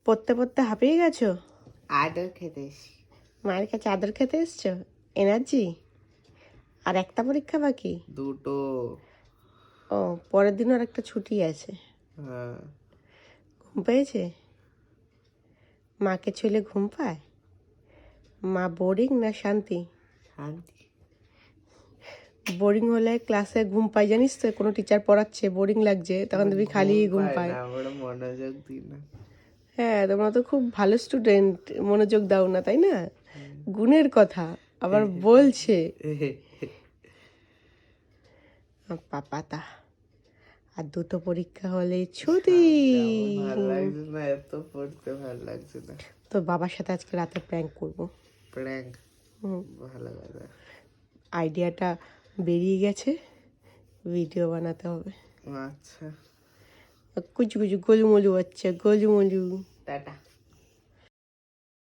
পড়তে পড়তে হাঁপিয়ে গেছো? আদর খেতে এসছি। মায়ের কাছে আদর খেতে এসছো? এনার্জি? আর একটা পরীক্ষা বাকি? দুটো। ও, পরের দিন আর একটা ছুটি আছে। হ্যাঁ। ঘুম পেয়েছে? মাকে ছুঁলে ঘুম পায়? মা বোরিং না শান্তি? শান্তি। বোরিং হলে ক্লাসে ঘুম পাই, জানিস তো? কোনো টিচার পড়াচ্ছে, বোরিং লাগছে, তখন তুমি খালি ঘুম পায়। আমরা মনোযোগ দিই না। হ্যাঁ, তোমরা তো খুব ভালো স্টুডেন্ট, মনোযোগ দাও না, তাই না? গুণের কথা আবার বলছে পাপাতা। আর দুটো পরীক্ষা হলে ছুটি। ভালো লাগছে না, এত পড়তে ভালো লাগছে না। তো বাবার সাথে আজকে রাতে প্র্যাঙ্ক করবো। প্র্যাঙ্ক? ভালো কথা। আইডিয়াটা বেরিয়ে গেছে, ভিডিও বানাতে হবে। আচ্ছা, কুচু কুচু গোলুমলু বাচ্চা, গোলুমলু। টাটা।